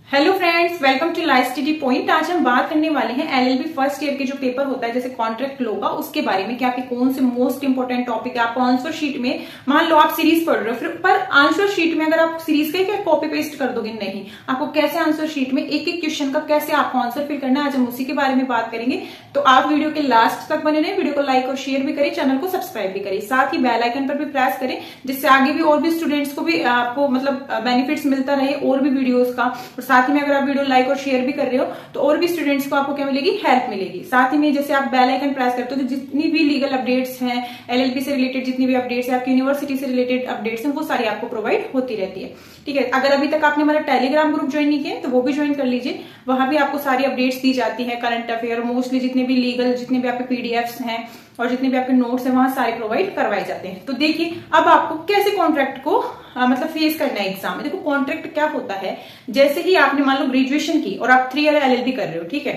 Hello friends, welcome to life study point. आज हम बात करने वाले हैं एलएलबी फर्स्ट ईयर के जो पेपर होता है जैसे कॉन्ट्रैक्ट लॉ का, उसके बारे में कि आपके कौन से मोस्ट इंपोर्टेंट टॉपिक है। आपको आंसर शीट में, मान लो आप सीरीज पढ़ रहे हो, फिर पर आंसर शीट में अगर आप सीरीज का क्या कॉपी पेस्ट कर दोगे, नहीं, आपको कैसे आंसर शीट में एक एक क्वेश्चन का कैसे आपको आंसर फिल करना है, आज हम उसी के बारे में बात करेंगे। तो आप वीडियो के लास्ट तक बने रहे, वीडियो को लाइक और शेयर भी करें, चैनल को सब्सक्राइब भी करें, साथ ही बेल आइकन पर भी प्रेस करें, जिससे आगे भी और भी स्टूडेंट्स को भी आपको मतलब बेनिफिट्स मिलता रहे और भी वीडियोस का। और साथ ही में अगर आप वीडियो लाइक और शेयर भी कर रहे हो तो और भी स्टूडेंट्स को आपको क्या मिलेगी, हेल्प मिलेगी। साथ ही में जैसे आप बेल आइकन प्रेस करते हो तो जितनी भी लीगल अपडेट्स हैं, एलएलबी से रिलेटेड जितनी भी अपडेट्स है, आपकी यूनिवर्सिटी से रिलेटेड अपडेट्स हैं, वो सारी आपको प्रोवाइड होती रहती है। ठीक है, अगर अभी तक आपने हमारा टेलीग्राम ग्रुप ज्वाइन नहीं किया तो वो भी ज्वाइन कर लीजिए, वहां भी आपको सारी अपडेट्स दी जाती है, करंट अफेयर, मोस्टली जितने भी लीगल, जितने भी आपके पीडीएफ्स हैं और जितने भी आपके नोट्स हैं वहां सारे प्रोवाइड करवाए जाते हैं। तो देखिए अब आपको कैसे कॉन्ट्रैक्ट को मतलब फेस करना है एग्जाम में। देखो कॉन्ट्रैक्ट क्या होता है, जैसे ही आपने मान लो ग्रेजुएशन की और आप 3 ईयर एलएलबी कर रहे हो, ठीक है,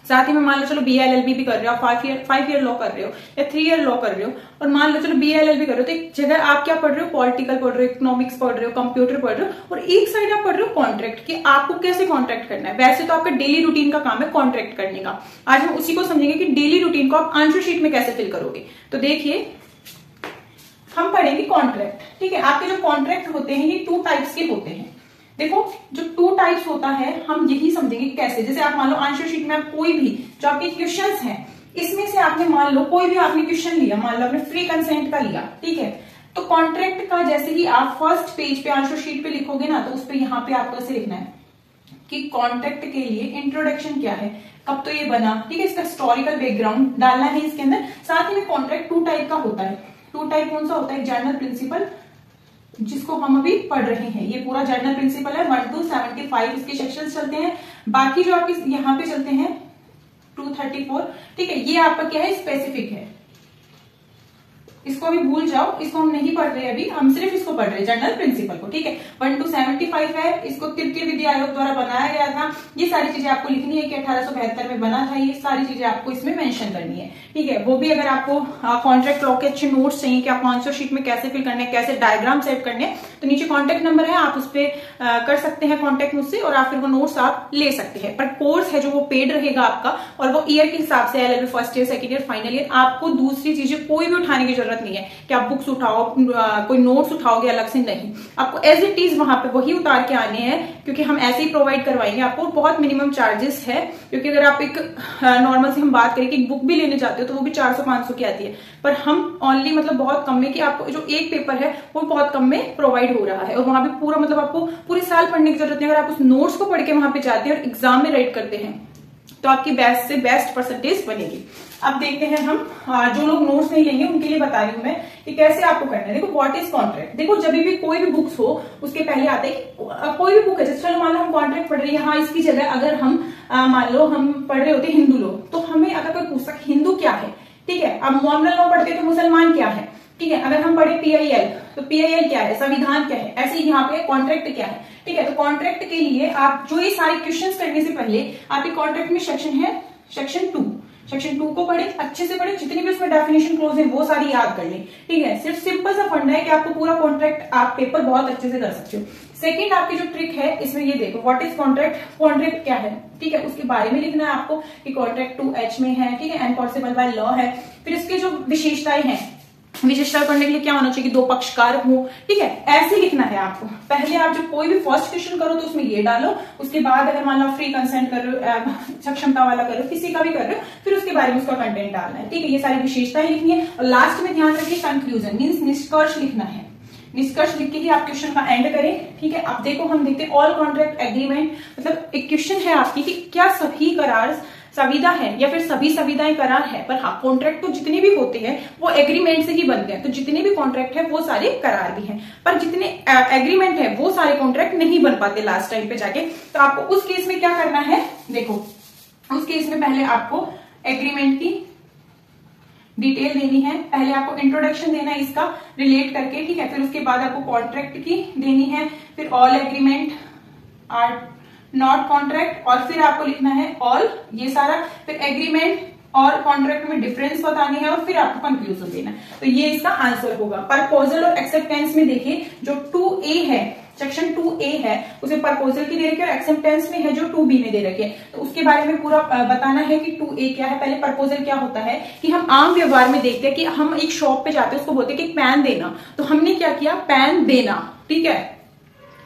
साथ ही में मान लो चलो बीए एलएलबी भी कर रहे हो, 5 ईयर लॉ कर रहे हो या 3 ईयर लॉ कर रहे हो, और मान लो चलो बीए एलएलबी कर रहे हो, तो एक जगह आप क्या पढ़ रहे हो, पॉलिटिकल पढ़ रहे हो, इकोनॉमिक्स पढ़ रहे हो, कंप्यूटर पढ़ रहे हो, और एक साइड आप पढ़ रहे हो कॉन्ट्रैक्ट कि आपको कैसे कॉन्ट्रैक्ट करना है। वैसे तो आपका डेली रूटीन का काम है कॉन्ट्रैक्ट करने का, आज हम उसी को समझेंगे कि डेली रूटीन को आप आंसर शीट में कैसे फिल करोगे। तो देखिए हम पढ़ेंगे कॉन्ट्रैक्ट। ठीक है, आपके जो कॉन्ट्रैक्ट होते हैं ये 2 टाइप्स के होते हैं। देखो जो 2 टाइप्स होता है हम यही समझेंगे कैसे। जैसे आप मान लो आंसर शीट में आप कोई भी जो आपके क्वेश्चंस हैं इसमें से आपने मान लो कोई भी आपने क्वेश्चन लिया, मान लो आपने फ्री कंसेंट का लिया, ठीक है, तो कॉन्ट्रैक्ट का जैसे ही आप फर्स्ट पेज पे आंसर शीट पे लिखोगे ना, तो उस पर यहाँ पे आपको ऐसे लिखना है कि कॉन्ट्रैक्ट के लिए इंट्रोडक्शन क्या है, कब तो ये बना, ठीक है, इसका हिस्टोरिकल बैकग्राउंड डालना है इसके अंदर। साथ ही में कॉन्ट्रैक्ट 2 टाइप का होता है। 2 टाइप कौन सा होता है, जनरल प्रिंसिपल, जिसको हम अभी पढ़ रहे हैं, ये पूरा जनरल प्रिंसिपल है, 1 to 75 इसके सेक्शन चलते हैं। बाकी जो आपके यहाँ पे चलते हैं 234, ठीक है, ये आपका क्या है, स्पेसिफिक है, इसको अभी भूल जाओ, इसको हम नहीं पढ़ रहे अभी, हम सिर्फ इसको पढ़ रहे हैं जनरल प्रिंसिपल को। ठीक है, 1 to 75 है, इसको तृतीय विधि आयोग द्वारा बनाया गया था। ये सारी चीजें आपको लिखनी है कि 1872 में बना था, ये सारी चीजें आपको इसमें मेंशन करनी है। ठीक है, वो भी अगर आपको कॉन्ट्रैक्ट लॉ के अच्छे नोट्स चाहिए कि आपको आंसर शीट में कैसे फिल करने हैं, कैसे डायग्राम सेट करने हैं, तो नीचे कॉन्टेक्ट नंबर है, आप उस पर कर सकते हैं कॉन्टेक्ट मुझसे और आप फिर वो नोट्स आप ले सकते हैं। पर कोर्स है जो वो पेड रहेगा आपका, और वो ईयर के हिसाब से LLB first year, second year, final year, आपको दूसरी चीजें कोई भी उठाने की जरूरत नहीं है कि आप बुक्स उठाओ, कोई नोट्स उठाओगे अलग से, नहीं, आपको एज इट इज वहां पे वही उतार के आने हैं, क्योंकि हम ऐसे ही प्रोवाइड करवाएंगे आपको। बहुत मिनिमम चार्जेस है, क्योंकि अगर आप एक नॉर्मल से हम बात करें कि एक बुक भी लेने जाते हो तो वो भी 400-500 की आती है, पर हम ओनली मतलब बहुत कम में कि आपको जो एक पेपर है वो बहुत कम में प्रोवाइड हो रहा है, और वहां पे पूरा मतलब आपको पूरे साल पढ़ने की जरूरत नहीं। अगर आप उस नोट्स को पढ़ के वहां पे जाते हैं और एग्जाम में राइट करते हैं तो आपकी बेस्ट से बेस्ट परसेंटेज बनेगी। अब देखते हैं हम, जो लोग नोट्स नहीं लेंगे उनके लिए बता रही हूं मैं कि कैसे आपको करना है। देखो व्हाट इज कॉन्ट्रैक्ट, देखो जब भी कोई भी बुक्स हो उसके पहले आते हैं कोई भी बुक है, जैसे चलो मान लो हम कॉन्ट्रैक्ट पढ़ रहे हैं, हाँ इसकी जगह अगर हम मान लो हम पढ़ रहे होते हिंदू लॉ, तो हमें अगर कोई पूछता हिंदू क्या है, ठीक है, अब मोहम्मद लॉ पढ़ते तो मुसलमान क्या है, ठीक है, अगर हम पढ़े पीआईएल तो पीआईएल क्या है, संविधान क्या है, ऐसे ही यहाँ पे कॉन्ट्रैक्ट क्या है। ठीक है, तो कॉन्ट्रैक्ट के लिए आप जो ये सारे क्वेश्चंस करने से पहले आपके कॉन्ट्रैक्ट में सेक्शन है सेक्शन 2, सेक्शन 2 को पढ़े, अच्छे से पढ़े, जितनी भी उसमें डेफिनेशन क्लोज है वो सारी याद कर लें। ठीक है, सिर्फ सिंपल सा फंडा है कि आपको पूरा कॉन्ट्रैक्ट आप पेपर बहुत अच्छे से कर सकते हो। सेकंड आपकी जो ट्रिक है इसमें ये देखो, व्हाट इज कॉन्ट्रैक्ट, कॉन्ट्रैक्ट क्या है, ठीक है, उसके बारे में लिखना है आपको कि कॉन्ट्रैक्ट 2H में है, ठीक है, एनफोर्सेबल बाय लॉ है। फिर इसकी जो विशेषताएं हैं, विशेषता करने के लिए क्या होना चाहिए कि 2 पक्षकार हो, ठीक है, ऐसे लिखना है आपको। पहले आप जब कोई भी फर्स्ट क्वेश्चन करो तो उसमें ये डालो, उसके बाद अगर मान लो फ्री कंसेंट कर रहे हो, सक्षमता वाला कर रहे हो, किसी का भी कर रहे हो, फिर उसके बारे में उसका कंटेंट डालना है। ठीक है, ये सारी विशेषताएं लिखनी है, और लास्ट में ध्यान रखिए कंक्लूजन मीन्स निष्कर्ष लिखना है। निष्कर्ष लिख के ही आप क्वेश्चन का एंड करें। ठीक है, अब देखो हम देखते हैं ऑल कॉन्ट्रैक्ट एग्रीमेंट, मतलब एक क्वेश्चन है आपकी कि क्या सभी करार संविदा है या फिर सभी संविदाएं करार है, पर हाँ कॉन्ट्रैक्ट तो जितने भी होते हैं वो एग्रीमेंट से ही बनते हैं, तो जितने भी कॉन्ट्रैक्ट है वो सारे करार भी हैं, पर जितने एग्रीमेंट है वो सारे कॉन्ट्रैक्ट नहीं बन पाते लास्ट टाइम पे जाके। तो आपको उस केस में क्या करना है, देखो उस केस में पहले आपको एग्रीमेंट की डिटेल देनी है, पहले आपको इंट्रोडक्शन देना है इसका रिलेट करके, ठीक है, फिर उसके बाद आपको कॉन्ट्रैक्ट की देनी है, फिर all agreement are not contract, और फिर आपको लिखना है ऑल ये सारा, फिर एग्रीमेंट और कॉन्ट्रैक्ट में डिफरेंस बतानी है, और फिर आपको कंक्लूजन देना है। तो ये इसका आंसर होगा। प्रपोजल और एक्सेप्टेंस में देखिए जो 2A है सेक्शन 2A है उसे प्रपोजल की दे रखी है और एक्सेप्टेंस में है जो 2B में दे रखी है। तो उसके बारे में पूरा बताना है कि 2A क्या है। पहले प्रपोजल क्या होता है कि हम आम व्यवहार में देखते हैं कि हम एक शॉप पे जाते हैं, उसको बोलते हैं कि पेन देना, तो हमने क्या किया, पेन देना, ठीक है।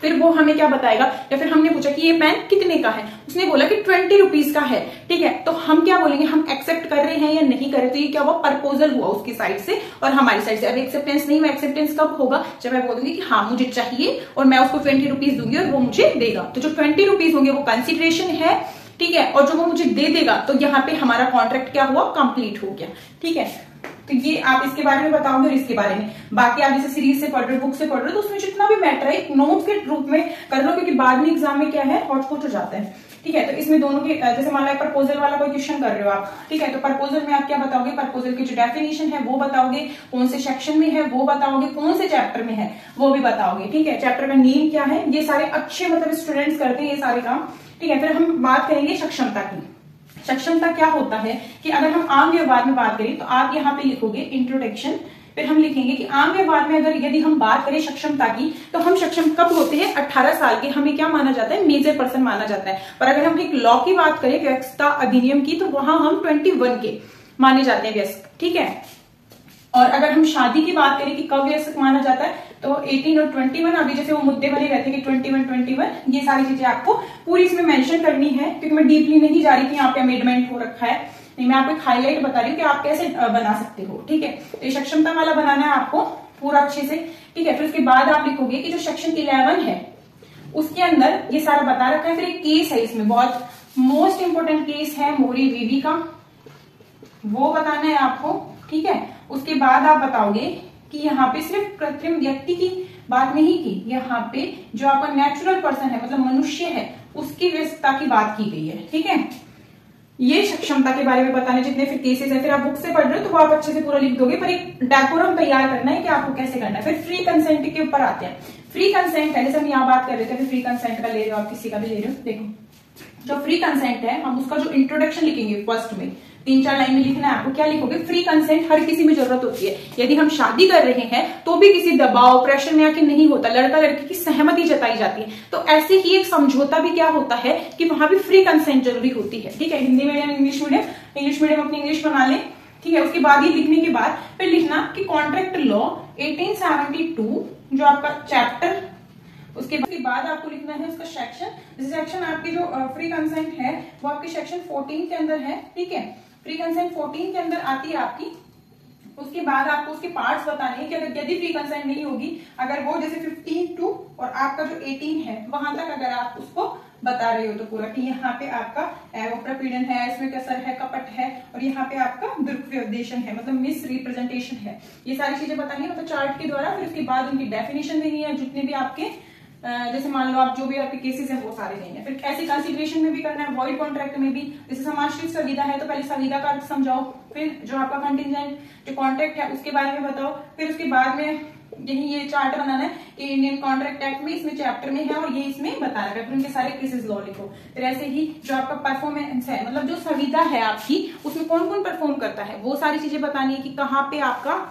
फिर वो हमें क्या बताएगा, या फिर हमने पूछा कि ये पेन कितने का है, उसने बोला कि 20 रुपीज का है, ठीक है। तो हम क्या बोलेंगे, हम एक्सेप्ट कर रहे हैं या नहीं कर रहे। तो ये क्या हुआ, प्रपोजल हुआ उसकी साइड से और हमारी साइड से। अब एक्सेप्टेंस नहीं हुआ, एक्सेप्टेंस कब होगा, जब मैं बोलूंगी कि हाँ मुझे चाहिए और मैं उसको 20 रुपीज दूंगी और वो मुझे देगा। तो जो 20 रुपीज होंगे वो कंसिडरेशन है, ठीक है, और जो वो मुझे दे देगा तो यहाँ पे हमारा कॉन्ट्रैक्ट क्या हुआ, कंप्लीट हो गया, ठीक है। तो ये आप इसके बारे में बताओगे और इसके बारे में। बाकी आप जैसे सीरीज से पढ़ रहे हो, बुक से पढ़ रहे हो, तो उसमें जितना भी मैटर है नोट्स के रूप में कर लो, क्योंकि बाद में एग्जाम में क्या है, हॉटस्पॉट हो जाता है, ठीक है। तो इसमें दोनों के जैसे मान लो प्रपोजल वाला कोई क्वेश्चन कर रहे हो आप, ठीक है, तो प्रपोजल में आप क्या बताओगे, प्रपोजल की जो डेफिनेशन है वो बताओगे, कौन से सेक्शन में है वो बताओगे, कौन से चैप्टर में है वो भी बताओगे, ठीक है। चैप्टर का नेम क्या है, ये सारे अच्छे मतलब स्टूडेंट्स करते हैं ये सारे काम, ठीक है। फिर हम बात करेंगे सक्षमता की। सक्षमता क्या होता है कि अगर हम आम व्यवहार में बात करें तो आप यहाँ पे लिखोगे इंट्रोडक्शन, फिर हम लिखेंगे कि आम व्यवहार में अगर यदि हम बात करें सक्षमता की, तो हम सक्षम कब होते हैं, 18 साल के हमें क्या माना जाता है, मेजर पर्सन माना जाता है। पर अगर हम एक लॉ की बात करें, व्यस्तता अधिनियम की, तो वहां हम 21 के माने जाते हैं व्यस्क, ठीक है। और अगर हम शादी की बात करें कि कब वयस्क माना जाता है, तो 18 और 21, अभी जैसे वो मुद्दे बने रहते हैं कि 21, ये सारी चीजें आपको पूरी इसमें मेंशन करनी है, क्योंकि मैं डीपली नहीं जा रही कि यहाँ पे अमेंडमेंट हो रखा है, नहीं, मैं आपको एक हाईलाइट बता रही हूँ कि आप कैसे बना सकते हो, ठीक है। तो ये सक्षमता वाला बनाना है आपको पूरा अच्छे से, ठीक है। फिर उसके बाद आप लिखोगे कि जो सेक्शन 11 है उसके अंदर ये सारा बता रखा है। फिर एक केस है, इसमें बहुत मोस्ट इंपोर्टेंट केस है मोरी वीवी का, वो बताना है आपको, ठीक है। उसके बाद आप बताओगे कि यहाँ पे सिर्फ कृत्रिम व्यक्ति की बात नहीं की, यहाँ पे जो आपका नेचुरल पर्सन है मतलब मनुष्य है उसकी व्यस्तता की बात की गई है, ठीक है। ये सक्षमता के बारे में बताने जितने फिर केसेस है, फिर आप बुक से पढ़ रहे हो तो वो आप अच्छे से पूरा लिख दोगे, पर एक डेकोरम तैयार करना है कि आपको कैसे करना है। फिर फ्री कंसेंट के ऊपर आते हैं। फ्री कंसेंट है, जैसे हम यहाँ बात कर रहे थे, फ्री कंसेंट का ले रहे हो आप, किसी का भी ले रहे हो, देखो जो फ्री कंसेंट है हम उसका जो इंट्रोडक्शन लिखेंगे फर्स्ट में 3-4 लाइन में लिखना है आपको। क्या लिखोगे, फ्री कंसेंट हर किसी में जरूरत होती है। यदि हम शादी कर रहे हैं तो भी किसी दबाव प्रेशर में आके नहीं होता, लड़का लड़की की सहमति जताई जाती है। तो ऐसे ही एक समझौता भी क्या होता है कि वहां भी फ्री कंसेंट जरूरी होती है, ठीक है। हिंदी मीडियम इंग्लिश मीडियम अपनी इंग्लिश बना ले, ठीक है। उसके बाद ये लिखने के बाद फिर लिखना कि कॉन्ट्रैक्ट लॉ 1872 जो आपका चैप्टर, उसके बाद आपको लिखना है उसका सेक्शन। जैसे सेक्शन आपकी जो फ्री कंसेंट है वो आपके सेक्शन 14 के अंदर है, ठीक है। फ्री कंसेंट 14 के अंदर आती है आपकी। उसके बाद आपको उसके पार्ट्स बताने हैं कि अगर यदि फ्री कंसेंट नहीं होगी, अगर वो जैसे 15 टू और आपका जो 18 है वहां तक अगर आप उसको बता रहे हो तो पूरा कि यहाँ पे आपका प्रपीड़न है, इसमें कसर है, कपट है, और यहाँ पे आपका दुरुपदेशन है मतलब मिस रिप्रेजेंटेशन है, ये सारी चीजें बतानी है मतलब चार्ट के द्वारा। फिर उसके बाद उनकी डेफिनेशन देनी है, जितने भी आपके जैसे मान लो आप जो भी आपके केसेस है वो सारे देंगे। फिर ऐसे कंसिडरेशन में भी करना है, वॉइड कॉन्ट्रैक्ट में भी, जैसे समाश्रित संविदा है तो पहले संविदा का अर्थ समझाओ, फिर जो आपका कंटिजेंट जो कॉन्ट्रैक्ट है उसके बारे में बताओ, फिर उसके बाद में यही ये चार्ट बनाना है कि इंडियन कॉन्ट्रैक्ट एक्ट में इसमें चैप्टर में है और ये इसमें बता रखा है, फिर उनके सारे केसेस लॉ लिखो। फिर ऐसे ही जो आपका परफॉर्मेंस है मतलब जो संविदा है आपकी उसमें कौन कौन परफॉर्म करता है वो सारी चीजें बतानी है कि कहाँ पे आपका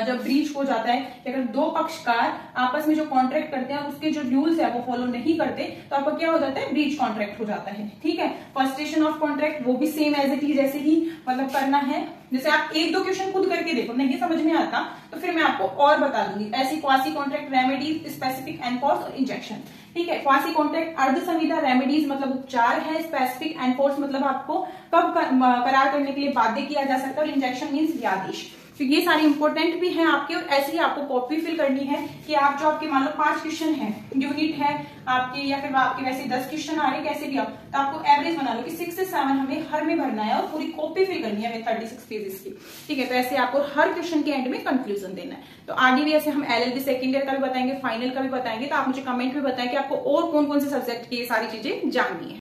जब ब्रीच हो जाता है कि अगर दो पक्षकार आपस में जो कॉन्ट्रैक्ट करते हैं उसके जो रूल्स है वो फॉलो नहीं करते तो आपका क्या हो जाता है, ब्रीच कॉन्ट्रैक्ट हो जाता है, ठीक है। फर्स्टेशन ऑफ कॉन्ट्रैक्ट वो भी सेम एज इट इज जैसे ही मतलब करना है। जैसे आप 1-2 क्वेश्चन खुद करके देखो, नहीं समझ में आता तो फिर मैं आपको और बता दूंगी। ऐसी quasi contract remedies, specific enforce और इंजेक्शन, ठीक है। क्वासी कॉन्ट्रैक्ट अर्ध संविदा, रेमेडीज मतलब उपचार है, स्पेसिफिक एनफोर्स मतलब आपको कब करार करने के लिए बाध्य किया जा सकता है, और इंजेक्शन मीन्स आदेश। तो ये सारी इंपॉर्टेंट भी हैं आपके। और ऐसे ही आपको कॉपी फिल करनी है कि आप जो आपके मान लो 5 क्वेश्चन है, यूनिट है आपके, या फिर आपके वैसे 10 क्वेश्चन आ रहे कैसे भी आप, तो आपको एवरेज बना लो कि 6 से 7 हमें हर में भरना है और पूरी कॉपी फिल करनी है 36 पेजेस की, ठीक है। तो ऐसे आपको हर क्वेश्चन के एंड में कंक्लूजन देना है। तो आगे भी ऐसे हम LLB सेकेंड ईयर का भी बताएंगे, फाइनल का भी बताएंगे। तो आप मुझे कमेंट में बताएं कि आपको और कौन कौन से सब्जेक्ट की ये सारी चीजें जाननी है।